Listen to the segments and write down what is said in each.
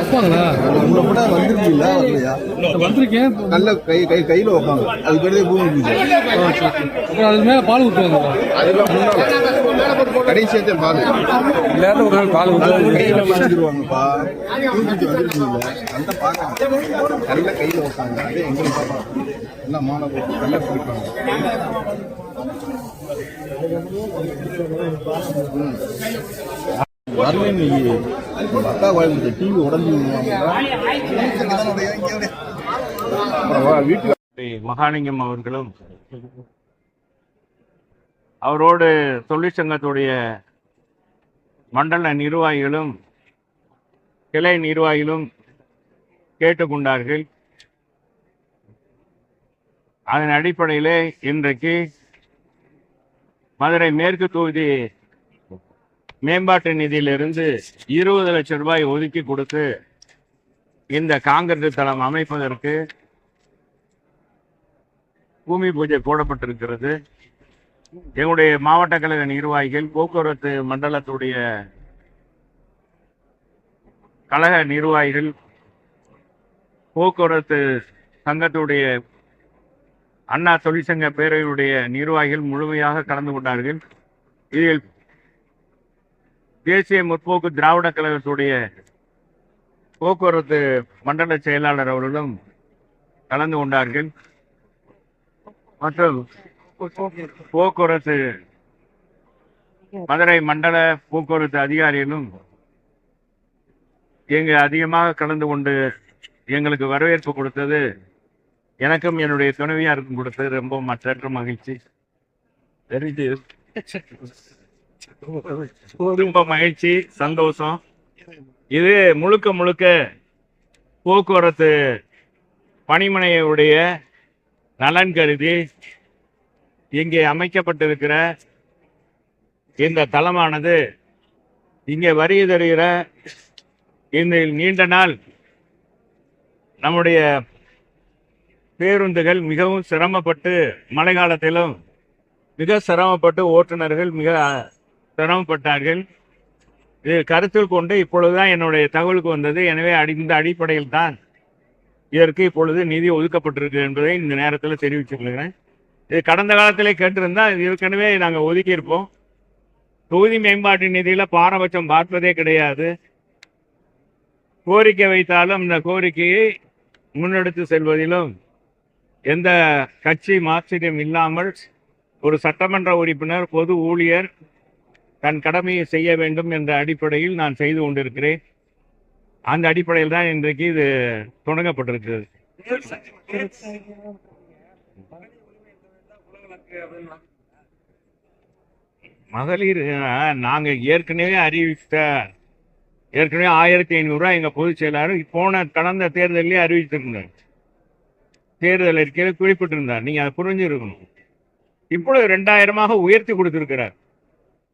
வைப்பாங்களா? உங்களை கூட வந்துருக்கீங்களா? வரலையா? வந்திருக்கேன். நல்ல கையில் வைப்பாங்க. அது பேரு பூமி பூஜை. அப்புறம் அது மேலே பால் ஊற்றுவாங்க. அதுதான் முன்னாள் கடைசியத்தை பால் எல்லாரும் ஒரு நாள் பால் கையில் வச்சுருவாங்கப்பா. பூமி பூஜை வந்துருக்கீங்களா? அந்த பார்க்க நல்ல கையில் வைப்பாங்க. அதே எங்களுக்கு பார்ப்பாங்க. எல்லாம் மாணவர்கள் நல்லா பிடிப்பாங்க. வரல அக்கா வாழ்க்கை டிவி உடஞ்சி வீட்டுக்கு மகாலிங்கம் அவர்களும் அவரோடு தொழிற்சங்கத்துடைய மண்டல நிர்வாகிகளும் கிளை நிர்வாகிகளும் கேட்டுக்கொண்டார்கள். அதன் அடிப்படையிலே இன்றைக்கு மதுரை மேற்கு தொகுதி மேம்பாட்டு நிதியிலிருந்து 20 லட்சம் ரூபாய் ஒதுக்கி கொடுத்து இந்த காங்கிரஸ் தளம் அமைப்பதற்கு பூமி பூஜை போடப்பட்டிருக்கிறது. எங்களுடைய மாவட்ட கழக நிர்வாகிகள், போக்குவரத்து மண்டலத்துடைய கழக நிர்வாகிகள், போக்குவரத்து சங்கத்துடைய அண்ணா தொழிற்சங்க பேரவையுடைய நிர்வாகிகள் முழுமையாக கலந்து கொண்டார்கள். இதில் தேசிய முற்போக்கு திராவிட கழகத்துடைய போக்குவரத்து மண்டல செயலாளர் அவர்களும் கலந்து கொண்டார்கள். மற்றும் போக்குவரத்து மதுரை மண்டல போக்குவரத்து அதிகாரிகளும் இங்கு அதிகமாக கலந்து கொண்டு எங்களுக்கு வரவேற்பு கொடுத்தது எனக்கும் என்னுடைய துணைவியாருக்கும் கொடுத்தது ரொம்ப மற்றற்ற மகிழ்ச்சி. ரொம்ப மகிழ்ச்சி, சந்தோஷம். இது முழுக்க முழுக்க போக்குவரத்து பணிமனையுடைய நலன் கருதி இங்கே அமைக்கப்பட்டிருக்கிற இந்த தளமானது இங்கே வருகை தருகிற இந்த நீண்ட நாள் நம்முடைய பேருந்துகள் மிகவும் சிரமப்பட்டு, மழை காலத்திலும் மிக சிரமப்பட்டு ஓட்டுநர்கள் மிக சிரமப்பட்டார்கள். இது கருத்தில் கொண்டு இப்பொழுதுதான் என்னுடைய தகவலுக்கு வந்தது. எனவே இந்த அடிப்படையில் தான் இதற்கு இப்பொழுது நிதி ஒதுக்கப்பட்டிருக்கு என்பதை இந்த நேரத்தில் தெரிவிச்சுக்கிறேன். இது கடந்த காலத்திலே கேட்டிருந்தால் ஏற்கனவே நாங்கள் ஒதுக்கியிருப்போம். தொகுதி மேம்பாட்டு நிதியில் பாரபட்சம் பார்ப்பதே கிடையாது. கோரிக்கை வைத்தாலும் இந்த கோரிக்கையை முன்னெடுத்து செல்வதிலும் எந்த கட்சி மாற்றீடும் இல்லாமல் ஒரு சட்டமன்ற உறுப்பினர், பொது ஊழியர் தன் கடமையை செய்ய வேண்டும் என்ற அடிப்படையில் நான் செய்து கொண்டிருக்கிறேன். அந்த அடிப்படையில் தான் இன்றைக்கு இது தொடங்கப்பட்டிருக்கிறது. மகளிர் நாங்கள் ஏற்கனவே 1500 ரூபாய் எங்கள் பொதுச் செயலாளர் கடந்த தேர்தலிலே அறிவித்திருந்தார். தேர்தல் அறிக்கையில் குறிப்பிட்டிருந்தார். நீங்கள் அதை புரிஞ்சிருக்கணும். இப்பொழுது 2000 உயர்த்தி கொடுத்திருக்கிறார்.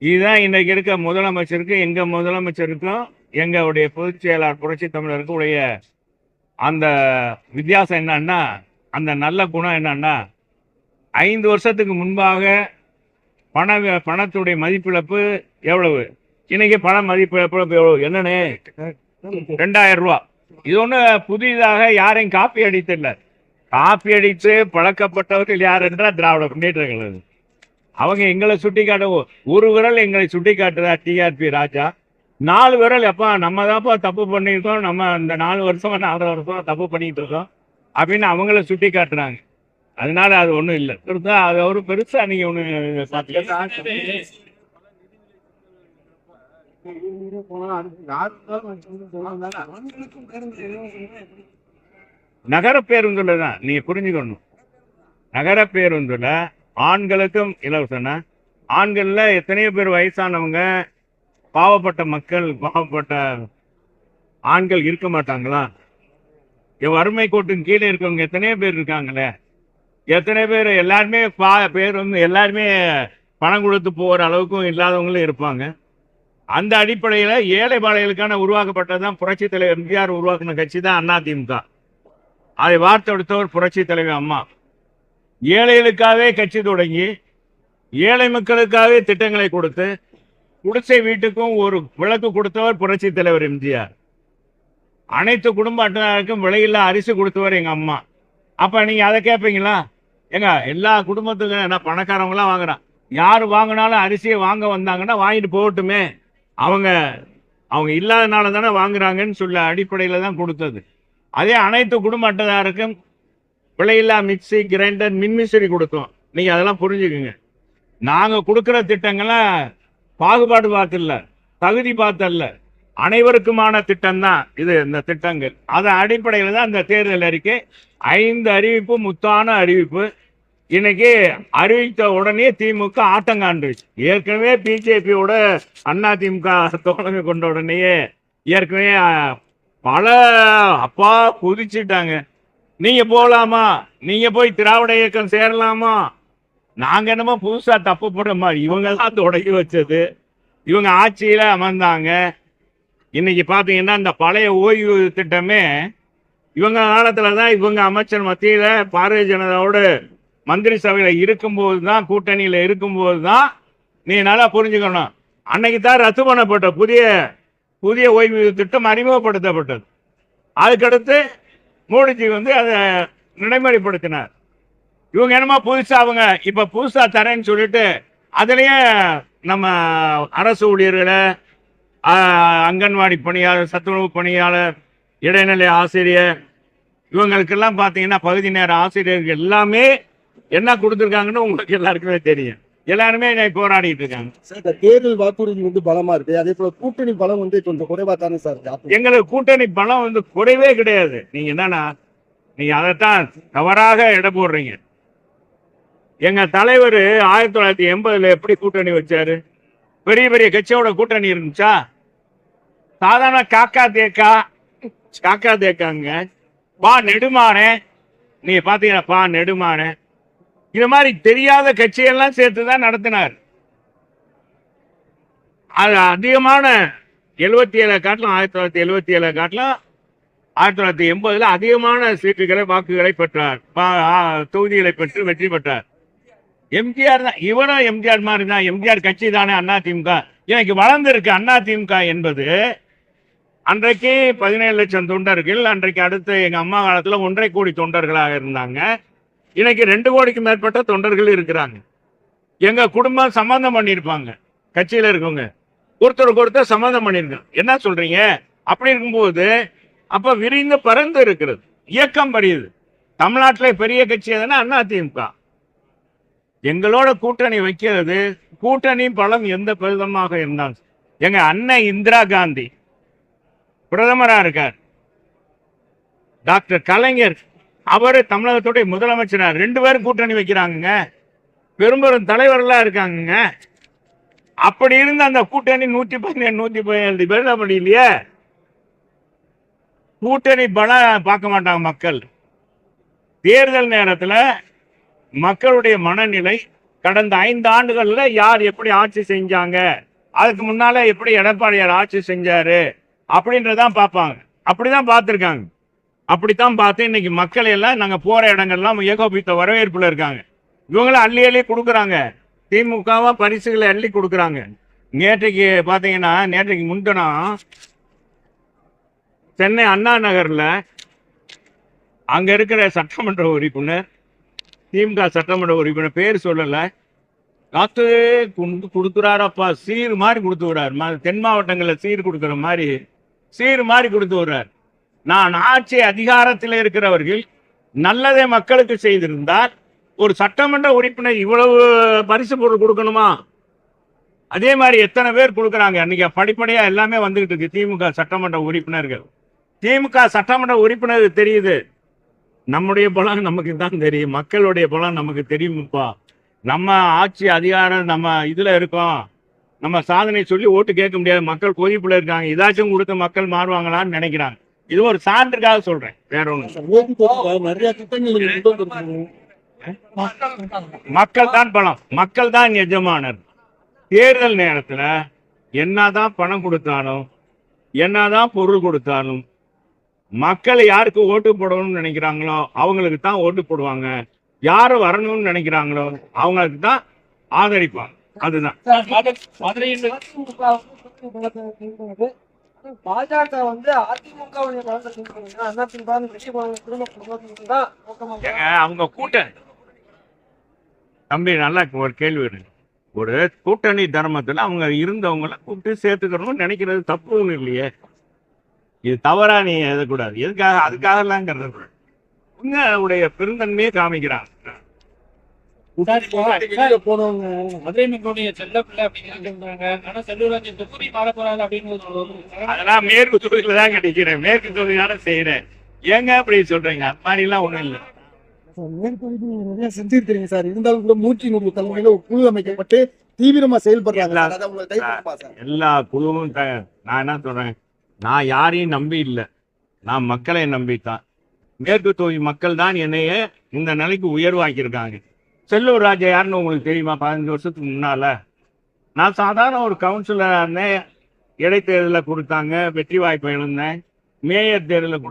இதுதான் இன்றைக்கு இருக்க முதலமைச்சருக்கு, எங்கள் முதலமைச்சருக்கும் எங்களுடைய பொதுச் செயலாளர் புரட்சி தமிழருக்கு உடைய அந்த வித்தியாசம் என்னன்னா, அந்த நல்ல குணம் என்னன்னா, 5 வருஷத்துக்கு முன்பாக பணத்துடைய மதிப்பிழப்பு எவ்வளவு, இன்னைக்கு பண மதிப்பிழப்பு எவ்வளவு, என்னன்னு 2000 ரூபா. இது ஒன்று புதிதாக யாரையும் காப்பி அடித்தில்லை. காப்பி அடித்து பழக்கப்பட்டவர்கள் யார் என்றால் திராவிட முன்னேற்ற கழகம். அவங்க எங்களை சுட்டி காட்ட ஒரு விரல் எங்களை சுட்டி காட்டுறா டிஆர்பி ராஜா, 4 விரல் எப்பா நம்ம தான்ப்பா தப்பு பண்ணியிருக்கோம், நம்ம இந்த 4 வருஷம் 4 வருஷம் தப்பு பண்ணிட்டு இருக்கோம் அப்படின்னு அவங்கள சுட்டி காட்டுறாங்க. அதனால அது ஒன்றும் இல்லை. அது ஒரு பெருசா நீங்க ஒண்ணு நகர பேருந்துல தான் நீங்க புரிஞ்சுக்கணும். நகர பேருந்துல ஆண்களுக்கும் இலவசம்னா, ஆண்கள்ல எத்தனையோ பேர் வயசானவங்க, பாவப்பட்ட மக்கள், பாவப்பட்ட ஆண்கள் இருக்க மாட்டாங்களா? வறுமை கோட்டுக்கு கீழே இருக்கவங்க எத்தனையோ பேர் இருக்காங்களே. எத்தனை பேர் எல்லாருமே பேர் எல்லாருமே பணம் கொடுத்து போகிற அளவுக்கும் இல்லாதவங்களும் இருப்பாங்க. அந்த அடிப்படையில் ஏழை பாளைகளுக்கான உருவாக்கப்பட்டதான் புரட்சி தலைவர் எம்ஜிஆர் உருவாக்கின கட்சி தான் அதிமுக. அதை வார்த்தெடுத்தவர் புரட்சி தலைவர் அம்மா. ஏழைகளுக்காகவே கட்சி தொடங்கி ஏழை மக்களுக்காகவே திட்டங்களை கொடுத்து குடிசை வீட்டுக்கும் ஒரு விளக்கு கொடுத்தவர் புரட்சி தலைவர் எம்ஜிஆர். அனைத்து குடும்ப அட்டைதாருக்கும் விலையில்லா அரிசி கொடுத்தவர் எங்க அம்மா. அப்ப நீங்க அதை கேட்பீங்களா? ஏங்க எல்லா குடும்பத்துக்கும் என்ன பணக்காரவங்களாம் வாங்குறான், யார் வாங்கினாலும் அரிசியை வாங்க வந்தாங்கன்னா வாங்கிட்டு போகட்டுமே, அவங்க அவங்க இல்லாதனால தானே வாங்குறாங்கன்னு சொல்ல அடிப்படையில தான் கொடுத்தது. அதே அனைத்து குடும்ப அட்டைதாருக்கும் விலையில்லா மிக்சி, கிரைண்டர், மின்விசிறி கொடுத்தோம். நீங்க அதெல்லாம் புரிஞ்சுக்குங்க. நாங்க கொடுக்குற திட்டங்கள்லாம் பாகுபாடு பார்த்துல, தகுதி பார்த்தல்ல, அனைவருக்குமான திட்டம் தான் இது. இந்த திட்டங்கள் அதன் அடிப்படையில் தான் இந்த தேர்தல் அறிக்கை 5 அறிவிப்பு, முத்தான அறிவிப்பு. இன்னைக்கு அறிவித்த உடனே திமுக ஆட்டங்காண்டுச்சு. ஏற்கனவே பிஜேபியோட அண்ணா திமுக தோழமை கொண்ட உடனேயே ஏற்கனவே பல அப்பா குதிச்சுட்டாங்க. நீங்க போகலாமா, நீங்க போய் திராவிட இயக்கம் சேரலாமா, நாங்க என்னமோ புதுசா தப்பு போடுற மாதிரி. இவங்க தான் தொடங்கி வச்சது, இவங்க ஆட்சியில அமர்ந்தாங்க. இன்னைக்கு பாத்தீங்கன்னா இந்த பழைய ஓய்வு திட்டமே இவங்க காலத்துல தான், இவங்க அமைச்சர் மத்தியில பாரதிய ஜனதாவோட மந்திரி சபையில இருக்கும்போது தான், கூட்டணியில இருக்கும்போது தான், நீ நல்லா புரிஞ்சுக்கணும், அன்னைக்கு தான் ரத்து பண்ணப்பட்ட புதிய ஓய்வு திட்டம் அறிமுகப்படுத்தப்பட்டது. அதுக்கடுத்து மோடிஜி அதை நடைமுறைப்படுத்தினார். இவங்க என்னமோ புதுசா அவங்க இப்ப புதுசா தரேன்னு சொல்லிட்டு அதுலயே நம்ம அரசு ஊழியர்களை, அங்கன்வாடி பணியாளர், சத்துணவு பணியாளர், இடைநிலை ஆசிரியர், இவங்களுக்கெல்லாம் பார்த்தீங்கன்னா பகுதி நேர ஆசிரியர்கள் எல்லாமே என்ன கொடுத்துருக்காங்கன்னு உங்களுக்கு எல்லாருக்குமே தெரியும். எல்லாருமே போராடிட்டு இருக்காங்க. சார், இந்த தேர்தல் வாக்குறுதி பலமா இருக்கு, அதே போல கூட்டணி பலம் கொஞ்சம் குறைவா தானே சார்? எங்களுக்கு கூட்டணி பலம் குறைவே கிடையாது. நீங்க என்னன்னா நீங்க அதைத்தான் தவறாக எடை போடுறீங்க. எங்க தலைவர் 1980 எப்படி கூட்டணி வச்சாரு? பெரிய பெரிய கட்சியோட கூட்டணி இருந்துச்சா? சாதாரண காக்கா தேக்காங்க. பா நெடுமானே, நீங்க பாத்தீங்கன்னா பா நெடுமானே, இது மாதிரி தெரியாத கட்சியெல்லாம் சேர்த்துதான் நடத்தினார். அது அதிகமான 77 காட்டிலும் 1977 காட்டிலும் 1980 அதிகமான சீட்டுகளை, வாக்குகளை பெற்றார், தொகுதிகளை பெற்று வெற்றி பெற்றார். எம்ஜிஆர் தான், இவனும் எம்ஜிஆர் மாதிரி தான். எம்ஜிஆர் கட்சி தானே அண்ணா திமுக. எனக்கு வளர்ந்திருக்கு அண்ணா திமுக என்பது. அன்றைக்கு 17 லட்சம் தொண்டர்கள், அன்றைக்கு அடுத்து எங்க அம்மா காலத்துல 1.5 கோடி தொண்டர்களாக இருந்தாங்க. இன்னைக்கு 2 கோடிக்கு மேற்பட்ட தொண்டர்கள் இருக்கிறாங்க. எங்க குடும்பம் சம்பந்தம் பண்ணியிருப்பாங்க, கட்சியில இருக்கவங்க ஒருத்தருக்கு ஒருத்தர் சம்பந்தம் பண்ணியிருக்காங்க. என்ன சொல்றீங்க? அப்படி இருக்கும்போது அப்ப விரிந்து பறந்து இருக்கிறது, இயக்கம் பறியுது. தமிழ்நாட்டிலே பெரிய கட்சி எதுனா அண்ணா திமுக. எங்களோட கூட்டணி வைக்கிறது, கூட்டணி பலம் எந்த பெருதமாக இருந்தாலும். எங்க அண்ணன் இந்திரா காந்தி பிரதமரா இருக்கார், டாக்டர் கலைஞர் அவரு தமிழகத்துடைய முதலமைச்சர், 2 பேரும் கூட்டணி வைக்கிறாங்க, பெரும்பெரும் தலைவர்களா இருக்காங்க. அப்படி இருந்த அந்த கூட்டணி 117 பேர் அப்படி இல்லையே. கூட்டணி பலம் பார்க்க மாட்டாங்க மக்கள். தேர்தல் நேரத்தில் மக்களுடைய மனநிலை கடந்த 5 ஆண்டுகள்ல யார் எப்படி ஆட்சி செஞ்சாங்க, அதுக்கு முன்னால எப்படி எடப்பாடியார் ஆட்சி செஞ்சாரு அப்படின்றதான் பார்ப்பாங்க. அப்படிதான் பார்த்துருக்காங்க. அப்படித்தான் பார்த்து இன்னைக்கு மக்கள் எல்லாம் நாங்க போற இடங்கள்லாம் ஏகோபித்த வரவேற்புல இருக்காங்க. இவங்களும் அள்ளி அள்ளி கொடுக்குறாங்க, திமுகவா பரிசுகளை அள்ளி கொடுக்குறாங்க. நேற்றைக்கு பாத்தீங்கன்னா, நேற்றைக்கு முன்தினம் சென்னை அண்ணா நகர்ல அங்க இருக்கிற சட்டமன்ற உறுப்பினர், திமுக சட்டமன்ற உறுப்பினர், பேர் சொல்லல, காத்து கொடுக்குறாரப்பா, சீர் மாதிரி கொடுத்து விடுறாரு. தென் மாவட்டங்களில் சீர் கொடுக்குற மாதிரி சீர் மாதிரி கொடுத்து விடுறாரு. நான் ஆட்சி அதிகாரத்தில் இருக்கிறவர்கள் நல்லதை மக்களுக்கு செய்திருந்தால் ஒரு சட்டமன்ற உறுப்பினர் இவ்வளவு பரிசு பொருள் கொடுக்கணுமா? அதே மாதிரி எத்தனை பேர் கொடுக்குறாங்க. அன்னைக்கு படிப்படியா எல்லாமே வந்துகிட்டு இருக்கு. திமுக சட்டமன்ற உறுப்பினர்கள், திமுக சட்டமன்ற உறுப்பினருக்கு தெரியுது நம்முடைய பலம் நமக்கு தான் தெரியும், மக்களுடைய பலம் நமக்கு தெரியும்ப்பா. நம்ம ஆட்சி அதிகாரம் நம்ம இதுல இருக்கோம், நம்ம சாதனை சொல்லி ஓட்டு கேட்க முடியாது. மக்கள் கொதிப்புல இருக்காங்க, இதாச்சும் கொடுத்து மக்கள் மாறுவாங்களான்னு நினைக்கிறாங்க. இது ஒரு சான்றுக்காக சொல்றேன், வேற ஒண்ணு. நிறைய திட்டங்கள் மக்கள் தான் பலம், மக்கள் தான் எஜமானர். தேர்தல் நேரத்துல என்னதான் பணம் கொடுத்தாலும், என்னதான் பொருள் கொடுத்தாலும், மக்கள் யாருக்கு ஓட்டு போடணும்னு நினைக்கிறாங்களோ அவங்களுக்கு தான் ஓட்டு போடுவாங்க. யாரு வரணும்னு நினைக்கிறாங்களோ அவங்களுக்கு தான் ஆதரிப்பாங்க. அதுதான் பாஜக வந்து அதிமுகவுடைய ஏங்க அவங்க கூட்டணி தம்பி நல்லா ஒரு கேள்வி இருக்கு. ஒரு கூட்டணி தர்மத்துல அவங்க இருந்தவங்களை கூப்பிட்டு சேர்த்துக்கணும்னு நினைக்கிறது தப்பு ஒண்ணு இல்லையே. இது தவறா நீ எழுதக்கூடாது. எதுக்காக அதுக்காகலாம் கருதக்கூடாது. உங்களுடைய பெருந்தன்மையே காமிக்கிறாங்க. வெளியில போனவங்க மதுரை மக்களுடைய செல்ல பிள்ளை அப்படின்னு சொல்றாங்க. ஆனா செல்லூராஜ் தொகுதி மாற போறாங்க அப்படின்னு அதெல்லாம் மேற்கு தொகுதியில தான் கிடைக்கிறேன். மேற்கு தொகுதியால செய்யறேன். ஏங்க அப்படி சொல்றீங்க? அது மாதிரி எல்லாம் ஒண்ணும் இல்லை. மேற்கொண்டு நிறைய செஞ்சிருக்கிறீங்க சார். இருந்தாலும் கூட 100 தலைமையில ஒரு குழு அமைக்கப்பட்டு தீவிரமா செயல்படுறாங்க. அதை உங்களை கைப்பற்றுமா சார்? எல்லா குழுவும் நான் என்ன சொல்றேன், நான் யாரையும் நம்பி இல்லை, நான் மக்களை நம்பித்தான். மேற்கு தொகுதி மக்கள் தான் என்னைய இந்த நிலைக்கு உயர்வாக்கியிருக்காங்க. செல்லூர் ராஜா யாருன்னு உங்களுக்கு தெரியுமா? 15 வருஷத்துக்கு முன்னால நான் சாதாரண ஒரு கவுன்சிலர் இருந்தேன். இடைத்தேர்தலில் கொடுத்தாங்க, வெற்றி வாய்ப்பு இழந்தேன். மேயர் தேர்தலில்